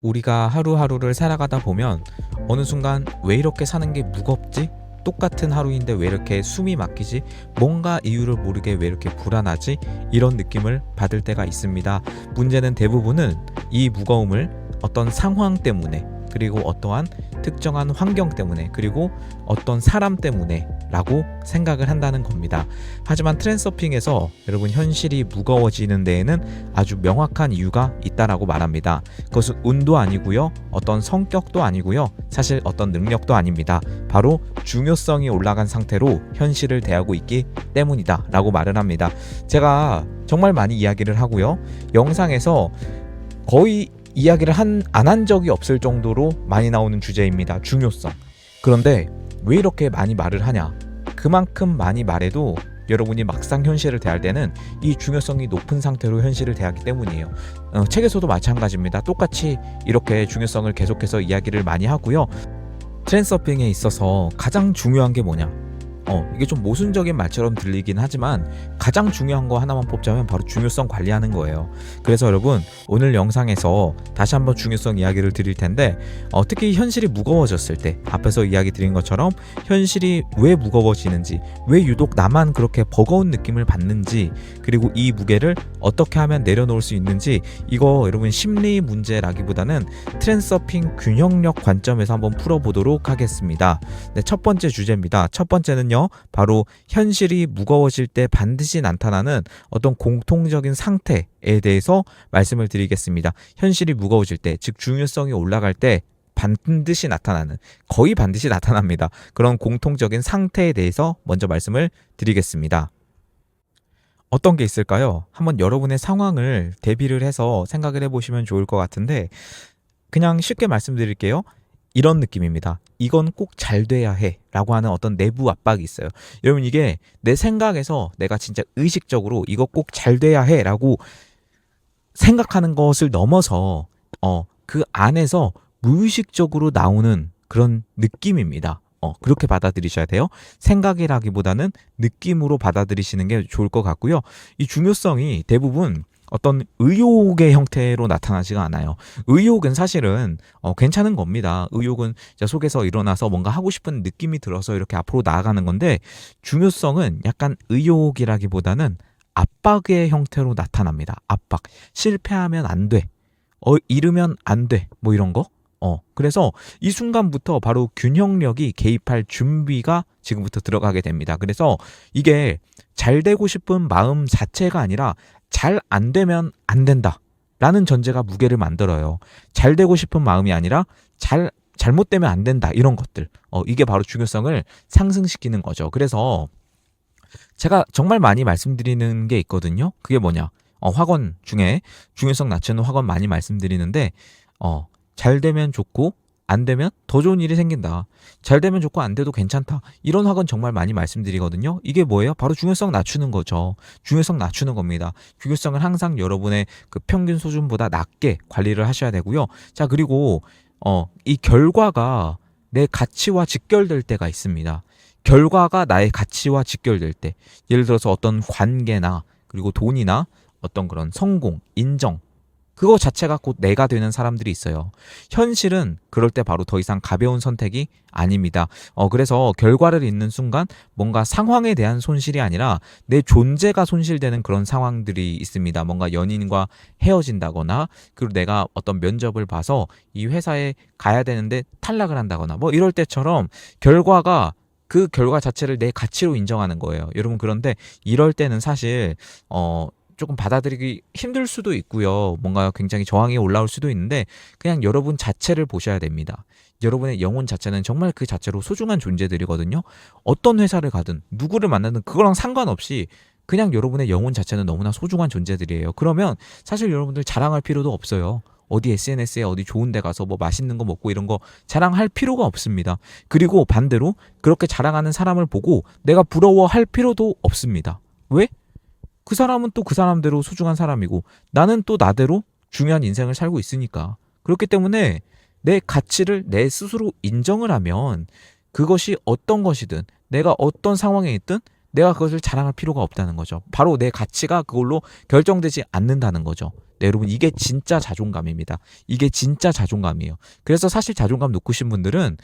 우리가 하루하루를 살아가다 보면 어느 순간 왜 이렇게 사는 게 무겁지? 똑같은 하루인데 왜 이렇게 숨이 막히지? 뭔가 이유를 모르게 왜 이렇게 불안하지? 이런 느낌을 받을 때가 있습니다. 문제는 대부분은 이 무거움을 어떤 상황 때문에, 그리고 어떠한 특정한 환경 때문에, 그리고 어떤 사람 때문에 라고 생각을 한다는 겁니다. 하지만 트랜서핑에서 여러분, 현실이 무거워지는 데에는 아주 명확한 이유가 있다라고 말합니다. 그것은 운도 아니고요, 어떤 성격도 아니고요, 사실 어떤 능력도 아닙니다. 바로 중요성이 올라간 상태로 현실을 대하고 있기 때문이다 라고 말을 합니다. 제가 정말 많이 이야기를 하고요, 영상에서 거의 이야기를 안 한 적이 없을 정도로 많이 나오는 주제입니다. 중요성. 그런데 왜 이렇게 많이 말을 하냐? 그만큼 많이 말해도 여러분이 막상 현실을 대할 때는 이 중요성이 높은 상태로 현실을 대하기 때문이에요. 책에서도 마찬가지입니다. 똑같이 이렇게 중요성을 계속해서 이야기를 많이 하고요. 트랜서핑에 있어서 가장 중요한 게 뭐냐? 이게 좀 모순적인 말처럼 들리긴 하지만 가장 중요한 거 하나만 뽑자면 바로 중요성 관리하는 거예요. 그래서 여러분, 오늘 영상에서 다시 한번 중요성 이야기를 드릴 텐데, 특히 현실이 무거워졌을 때, 앞에서 이야기 드린 것처럼 현실이 왜 무거워지는지, 왜 유독 나만 그렇게 버거운 느낌을 받는지, 그리고 이 무게를 어떻게 하면 내려놓을 수 있는지, 이거 여러분 심리 문제라기보다는 트랜서핑 균형력 관점에서 한번 풀어보도록 하겠습니다. 네, 첫 번째 주제입니다. 첫 번째는요, 바로 현실이 무거워질 때 반드시 나타나는 어떤 공통적인 상태에 대해서 말씀을 드리겠습니다. 현실이 무거워질 때, 즉 중요성이 올라갈 때 반드시 나타나는, 거의 반드시 나타납니다. 그런 공통적인 상태에 대해서 먼저 말씀을 드리겠습니다. 어떤 게 있을까요? 한번 여러분의 상황을 대비를 해서 생각을 해보시면 좋을 것 같은데, 그냥 쉽게 말씀드릴게요. 이런 느낌입니다. 이건 꼭 잘 돼야 해 라고 하는 어떤 내부 압박이 있어요. 여러분, 이게 내 생각에서 내가 진짜 의식적으로 이거 꼭 잘 돼야 해 라고 생각하는 것을 넘어서 그 안에서 무의식적으로 나오는 그런 느낌입니다. 그렇게 받아들이셔야 돼요. 생각이라기보다는 느낌으로 받아들이시는 게 좋을 것 같고요. 이 중요성이 대부분 어떤 의욕의 형태로 나타나지가 않아요. 의욕은 사실은 괜찮은 겁니다. 의욕은 속에서 일어나서 뭔가 하고 싶은 느낌이 들어서 이렇게 앞으로 나아가는 건데, 중요성은 약간 의욕이라기보다는 압박의 형태로 나타납니다. 압박. 실패하면 안 돼. 이르면 안 돼. 뭐 이런 거. 그래서 이 순간부터 바로 균형력이 개입할 준비가 지금부터 들어가게 됩니다. 그래서 이게 잘 되고 싶은 마음 자체가 아니라 잘 안 되면 안 된다 라는 전제가 무게를 만들어요. 잘 되고 싶은 마음이 아니라 잘못되면 안 된다, 이런 것들. 이게 바로 중요성을 상승시키는 거죠. 그래서 제가 정말 많이 말씀드리는 게 있거든요. 그게 뭐냐? 학원 중에 중요성 낮추는 학원 많이 말씀드리는데, 잘 되면 좋고 안 되면 더 좋은 일이 생긴다. 잘 되면 좋고 안 돼도 괜찮다. 이런 학원 정말 많이 말씀드리거든요. 이게 뭐예요? 바로 중요성 낮추는 거죠. 중요성 낮추는 겁니다. 중요성을 항상 여러분의 그 평균 수준보다 낮게 관리를 하셔야 되고요. 자, 그리고 이 결과가 내 가치와 직결될 때가 있습니다. 결과가 나의 가치와 직결될 때, 예를 들어서 어떤 관계나 그리고 돈이나 어떤 그런 성공, 인정, 그거 자체가 곧 내가 되는 사람들이 있어요. 현실은 그럴 때 바로 더 이상 가벼운 선택이 아닙니다. 그래서 결과를 잇는 순간 뭔가 상황에 대한 손실이 아니라 내 존재가 손실되는 그런 상황들이 있습니다. 뭔가 연인과 헤어진다거나, 그리고 내가 어떤 면접을 봐서 이 회사에 가야 되는데 탈락을 한다거나, 뭐 이럴 때처럼 결과가, 그 결과 자체를 내 가치로 인정하는 거예요. 여러분, 그런데 이럴 때는 사실 조금 받아들이기 힘들 수도 있고요. 뭔가 굉장히 저항이 올라올 수도 있는데, 그냥 여러분 자체를 보셔야 됩니다. 여러분의 영혼 자체는 정말 그 자체로 소중한 존재들이거든요. 어떤 회사를 가든 누구를 만나든 그거랑 상관없이 그냥 여러분의 영혼 자체는 너무나 소중한 존재들이에요. 그러면 사실 여러분들 자랑할 필요도 없어요. 어디 SNS에 어디 좋은 데 가서 뭐 맛있는 거 먹고 이런 거 자랑할 필요가 없습니다. 그리고 반대로 그렇게 자랑하는 사람을 보고 내가 부러워할 필요도 없습니다. 왜? 그 사람은 또 그 사람대로 소중한 사람이고, 나는 또 나대로 중요한 인생을 살고 있으니까. 그렇기 때문에 내 가치를 내 스스로 인정을 하면 그것이 어떤 것이든, 내가 어떤 상황에 있든 내가 그것을 자랑할 필요가 없다는 거죠. 바로 내 가치가 그걸로 결정되지 않는다는 거죠. 네, 여러분 이게 진짜 자존감입니다. 이게 진짜 자존감이에요. 그래서 사실 자존감 높으신 분들은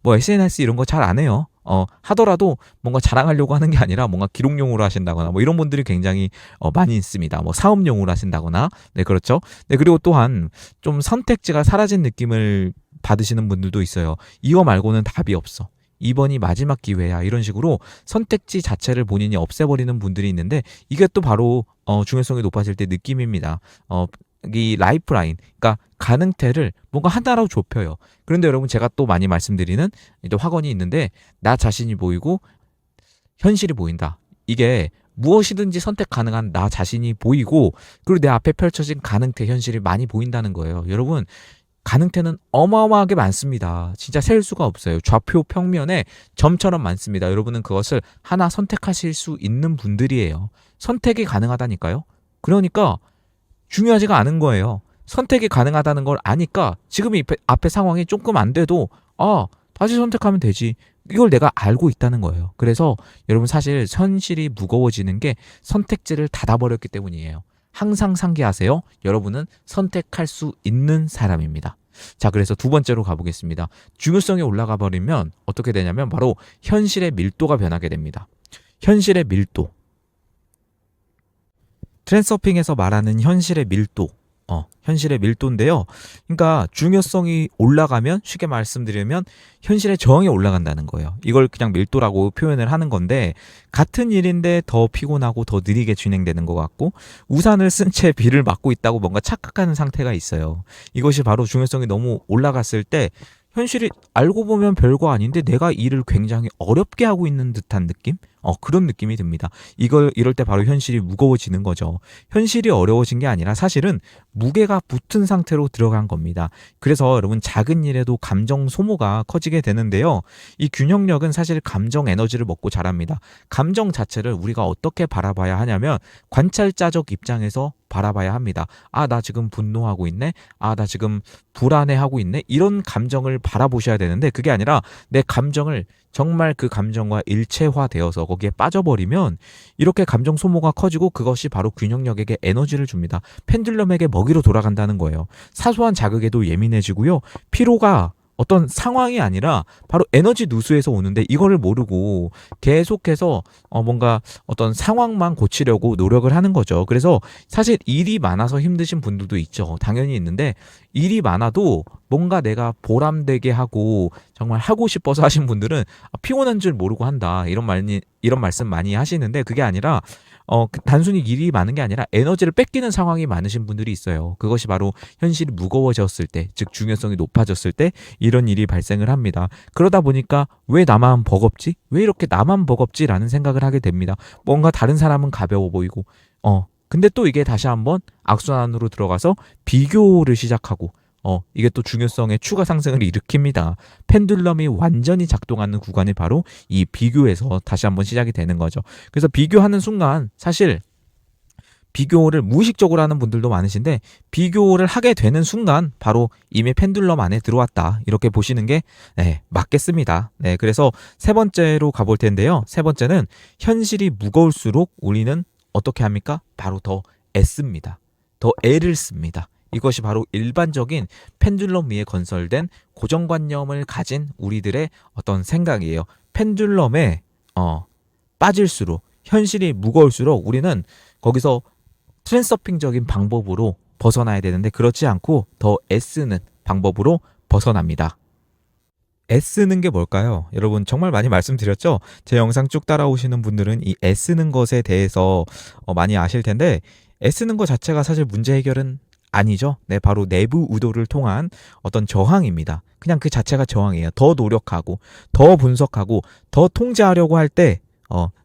뭐 SNS 이런 거 잘 안 해요. 하더라도 뭔가 자랑하려고 하는 게 아니라 뭔가 기록용으로 하신다거나 뭐 이런 분들이 굉장히 많이 있습니다. 뭐 사업용으로 하신다거나. 네, 그렇죠. 네, 그리고 또한 좀 선택지가 사라진 느낌을 받으시는 분들도 있어요. 이거 말고는 답이 없어. 이번이 마지막 기회야. 이런 식으로 선택지 자체를 본인이 없애버리는 분들이 있는데 이게 또 바로 중요성이 높아질 때 느낌입니다. 이 라이프라인, 그러니까 가능태를 뭔가 하나로 좁혀요. 그런데 여러분 제가 또 많이 말씀드리는 이제 확언이 있는데 나 자신이 보이고 현실이 보인다. 이게 무엇이든지 선택 가능한 나 자신이 보이고 그리고 내 앞에 펼쳐진 가능태 현실이 많이 보인다는 거예요. 여러분 가능태는 어마어마하게 많습니다. 진짜 셀 수가 없어요. 좌표 평면에 점처럼 많습니다. 여러분은 그것을 하나 선택하실 수 있는 분들이에요. 선택이 가능하다니까요. 그러니까 중요하지가 않은 거예요. 선택이 가능하다는 걸 아니까 지금 이 앞에 상황이 조금 안 돼도 다시 선택하면 되지. 이걸 내가 알고 있다는 거예요. 그래서 여러분 사실 현실이 무거워지는 게 선택지를 닫아버렸기 때문이에요. 항상 상기하세요. 여러분은 선택할 수 있는 사람입니다. 자, 그래서 두 번째로 가보겠습니다. 중요성이 올라가 버리면 어떻게 되냐면 바로 현실의 밀도가 변하게 됩니다. 현실의 밀도. 트랜스서핑에서 말하는 현실의 밀도. 현실의 밀도인데요. 그러니까 중요성이 올라가면 쉽게 말씀드리면 현실의 저항이 올라간다는 거예요. 이걸 그냥 밀도라고 표현을 하는 건데 같은 일인데 더 피곤하고 더 느리게 진행되는 것 같고 우산을 쓴 채 비를 맞고 있다고 뭔가 착각하는 상태가 있어요. 이것이 바로 중요성이 너무 올라갔을 때 현실이 알고 보면 별거 아닌데 내가 일을 굉장히 어렵게 하고 있는 듯한 느낌? 그런 느낌이 듭니다. 이럴 때 바로 현실이 무거워지는 거죠. 현실이 어려워진 게 아니라 사실은 무게가 붙은 상태로 들어간 겁니다. 그래서 여러분 작은 일에도 감정 소모가 커지게 되는데요. 이 균형력은 사실 감정 에너지를 먹고 자랍니다. 감정 자체를 우리가 어떻게 바라봐야 하냐면 관찰자적 입장에서 바라봐야 합니다. 나 지금 분노하고 있네. 나 지금 불안해하고 있네. 이런 감정을 바라보셔야 되는데 그게 아니라 내 감정을 정말 그 감정과 일체화되어서 거기에 빠져버리면 이렇게 감정 소모가 커지고 그것이 바로 균형력에게 에너지를 줍니다. 펜듈럼에게 먹이로 돌아간다는 거예요. 사소한 자극에도 예민해지고요. 피로가 어떤 상황이 아니라 바로 에너지 누수에서 오는데 이거를 모르고 계속해서 뭔가 어떤 상황만 고치려고 노력을 하는 거죠. 그래서 사실 일이 많아서 힘드신 분들도 있죠. 당연히 있는데 일이 많아도 뭔가 내가 보람되게 하고 정말 하고 싶어서 하신 분들은 피곤한 줄 모르고 한다. 이런 말씀 많이 하시는데 그게 아니라 단순히 일이 많은 게 아니라 에너지를 뺏기는 상황이 많으신 분들이 있어요. 그것이 바로 현실이 무거워졌을 때, 즉 중요성이 높아졌을 때 이런 일이 발생을 합니다. 그러다 보니까 왜 나만 버겁지? 왜 이렇게 나만 버겁지라는 생각을 하게 됩니다. 뭔가 다른 사람은 가벼워 보이고 근데 또 이게 다시 한번 악순환으로 들어가서 비교를 시작하고 이게 또 중요성의 추가 상승을 일으킵니다. 펜듈럼이 완전히 작동하는 구간이 바로 이 비교에서 다시 한번 시작이 되는 거죠. 그래서 비교하는 순간 사실 비교를 무의식적으로 하는 분들도 많으신데 비교를 하게 되는 순간 바로 이미 펜듈럼 안에 들어왔다. 이렇게 보시는 게 맞겠습니다. 네, 그래서 세 번째로 가볼 텐데요. 세 번째는 현실이 무거울수록 우리는 어떻게 합니까? 바로 더 애씁니다. 더 애를 씁니다. 이것이 바로 일반적인 펜듈럼 위에 건설된 고정관념을 가진 우리들의 어떤 생각이에요. 펜듈럼에 빠질수록 현실이 무거울수록 우리는 거기서 트랜스서핑적인 방법으로 벗어나야 되는데 그렇지 않고 더 애쓰는 방법으로 벗어납니다. 애쓰는 게 뭘까요? 여러분 정말 많이 말씀드렸죠? 제 영상 쭉 따라오시는 분들은 이 애쓰는 것에 대해서 많이 아실 텐데 애쓰는 것 자체가 사실 문제 해결은 아니죠. 네, 바로 내부 의도를 통한 어떤 저항입니다. 그냥 그 자체가 저항이에요. 더 노력하고 더 분석하고 더 통제하려고 할 때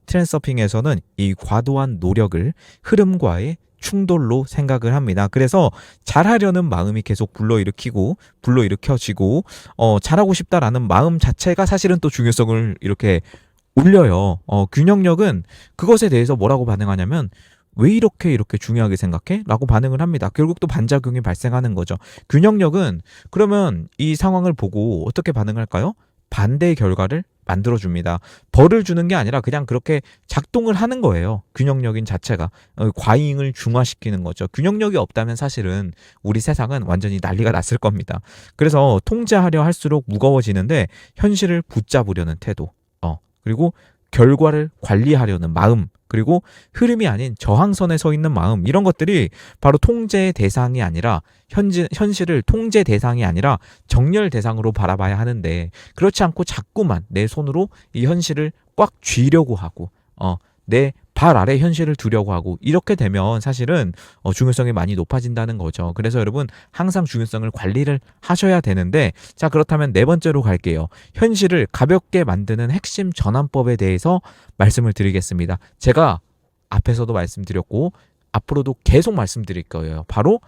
트랜스서핑에서는 이 과도한 노력을 흐름과의 충돌로 생각을 합니다. 그래서 잘하려는 마음이 계속 불러일으켜지고 잘하고 싶다라는 마음 자체가 사실은 또 중요성을 이렇게 올려요. 균형력은 그것에 대해서 뭐라고 반응하냐면 왜 이렇게 중요하게 생각해? 라고 반응을 합니다. 결국 또 반작용이 발생하는 거죠. 균형력은 그러면 이 상황을 보고 어떻게 반응할까요? 반대의 결과를 만들어줍니다. 벌을 주는 게 아니라 그냥 그렇게 작동을 하는 거예요. 균형력인 자체가. 과잉을 중화시키는 거죠. 균형력이 없다면 사실은 우리 세상은 완전히 난리가 났을 겁니다. 그래서 통제하려 할수록 무거워지는데 현실을 붙잡으려는 태도, 그리고 결과를 관리하려는 마음, 그리고 흐름이 아닌 저항선에 서 있는 마음, 이런 것들이 바로 통제의 대상이 아니라 현실을 통제 대상이 아니라 정렬 대상으로 바라봐야 하는데, 그렇지 않고 자꾸만 내 손으로 이 현실을 꽉 쥐려고 하고 내 발 아래 현실을 두려고 하고, 이렇게 되면 사실은 중요성이 많이 높아진다는 거죠. 그래서 여러분 항상 중요성을 관리를 하셔야 되는데, 자, 그렇다면 네 번째로 갈게요. 현실을 가볍게 만드는 핵심 전환법에 대해서 말씀을 드리겠습니다. 제가 앞에서도 말씀드렸고 앞으로도 계속 말씀드릴 거예요. 바로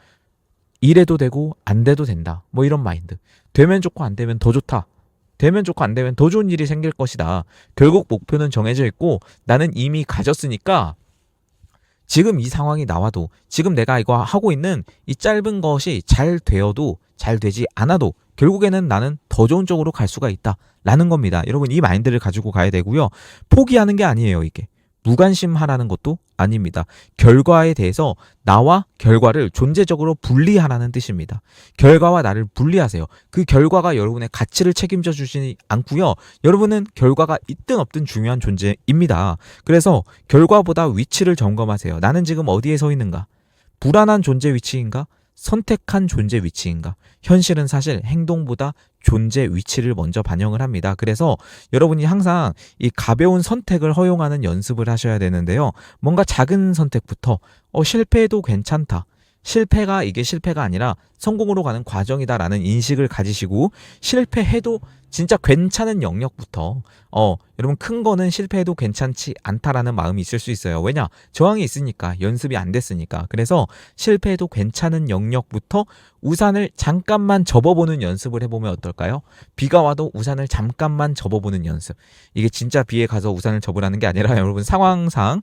이래도 되고 안 돼도 된다, 뭐 이런 마인드. 되면 좋고 안 되면 더 좋다, 되면 좋고 안 되면 더 좋은 일이 생길 것이다. 결국 목표는 정해져 있고 나는 이미 가졌으니까 지금 이 상황이 나와도, 지금 내가 이거 하고 있는 이 짧은 것이 잘 되어도 잘 되지 않아도 결국에는 나는 더 좋은 쪽으로 갈 수가 있다 라는 겁니다. 여러분 이 마인드를 가지고 가야 되고요. 포기하는 게 아니에요. 이게 무관심하라는 것도 아닙니다. 결과에 대해서 나와 결과를 존재적으로 분리하라는 뜻입니다. 결과와 나를 분리하세요. 그 결과가 여러분의 가치를 책임져 주지 않고요. 여러분은 결과가 있든 없든 중요한 존재입니다. 그래서 결과보다 위치를 점검하세요. 나는 지금 어디에 서 있는가? 불안한 존재 위치인가? 선택한 존재 위치인가? 현실은 사실 행동보다 존재 위치를 먼저 반영을 합니다. 그래서 여러분이 항상 이 가벼운 선택을 허용하는 연습을 하셔야 되는데요. 뭔가 작은 선택부터 실패해도 괜찮다, 실패가 이게 실패가 아니라 성공으로 가는 과정이다라는 인식을 가지시고, 실패해도 진짜 괜찮은 영역부터 여러분 큰 거는 실패해도 괜찮지 않다라는 마음이 있을 수 있어요. 왜냐? 저항이 있으니까, 연습이 안 됐으니까. 그래서 실패해도 괜찮은 영역부터 우산을 잠깐만 접어보는 연습을 해보면 어떨까요? 비가 와도 우산을 잠깐만 접어보는 연습. 이게 진짜 비에 가서 우산을 접으라는 게 아니라 여러분 상황상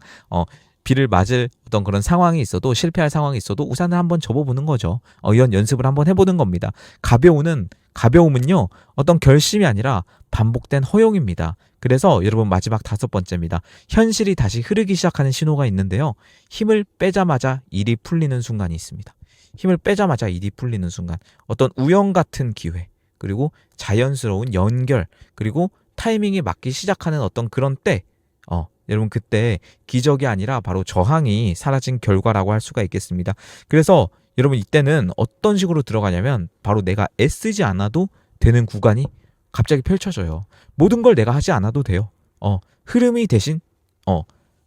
비를 맞을 어떤 그런 상황이 있어도, 실패할 상황이 있어도 우산을 한번 접어보는 거죠. 이런 연습을 한번 해보는 겁니다. 가벼움은요, 어떤 결심이 아니라 반복된 허용입니다. 그래서 여러분 마지막 다섯 번째입니다. 현실이 다시 흐르기 시작하는 신호가 있는데요. 힘을 빼자마자 일이 풀리는 순간이 있습니다. 힘을 빼자마자 일이 풀리는 순간, 어떤 우연 같은 기회, 그리고 자연스러운 연결, 그리고 타이밍이 맞기 시작하는 어떤 그런 때, 여러분 그때 기적이 아니라 바로 저항이 사라진 결과라고 할 수가 있겠습니다. 그래서 여러분 이때는 어떤 식으로 들어가냐면, 바로 내가 애쓰지 않아도 되는 구간이 갑자기 펼쳐져요. 모든 걸 내가 하지 않아도 돼요. 흐름이 대신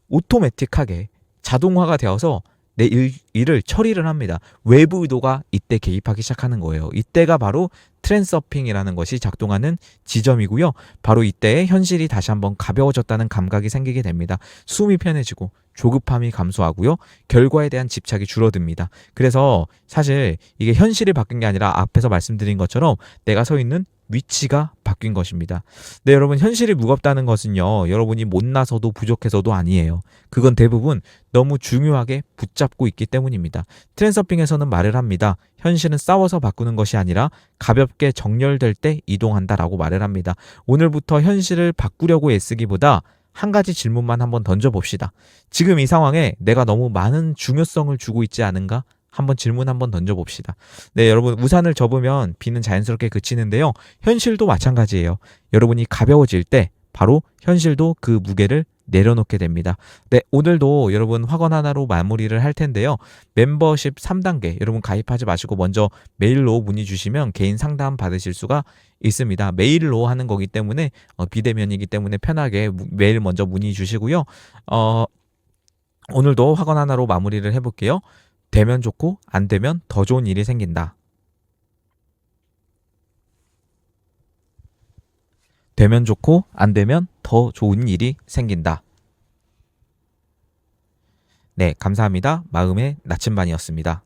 오토매틱하게 자동화가 되어서 내 일을 처리를 합니다. 외부 의도가 이때 개입하기 시작하는 거예요. 이때가 바로 트랜서핑이라는 것이 작동하는 지점이고요. 바로 이때에 현실이 다시 한번 가벼워졌다는 감각이 생기게 됩니다. 숨이 편해지고 조급함이 감소하고요. 결과에 대한 집착이 줄어듭니다. 그래서 사실 이게 현실이 바뀐 게 아니라 앞에서 말씀드린 것처럼 내가 서 있는 위치가 바뀐 것입니다. 네, 여러분 현실이 무겁다는 것은요, 여러분이 못나서도 부족해서도 아니에요. 그건 대부분 너무 중요하게 붙잡고 있기 때문입니다. 트랜서핑에서는 말을 합니다. 현실은 싸워서 바꾸는 것이 아니라 가볍게 정렬될 때 이동한다라고 말을 합니다. 오늘부터 현실을 바꾸려고 애쓰기보다 한 가지 질문만 한번 던져봅시다. 지금 이 상황에 내가 너무 많은 중요성을 주고 있지 않은가? 한번 질문 한번 던져봅시다. 네, 여러분 우산을 접으면 비는 자연스럽게 그치는데요. 현실도 마찬가지예요. 여러분이 가벼워질 때 바로 현실도 그 무게를 내려놓게 됩니다. 네, 오늘도 여러분 확언 하나로 마무리를 할 텐데요. 멤버십 3단계 여러분 가입하지 마시고 먼저 메일로 문의 주시면 개인 상담 받으실 수가 있습니다. 메일로 하는 거기 때문에 비대면이기 때문에 편하게 메일 먼저 문의 주시고요. 오늘도 확언 하나로 마무리를 해볼게요. 되면 좋고 안 되면 더 좋은 일이 생긴다. 되면 좋고 안 되면 더 좋은 일이 생긴다. 네, 감사합니다. 마음의 나침반이었습니다.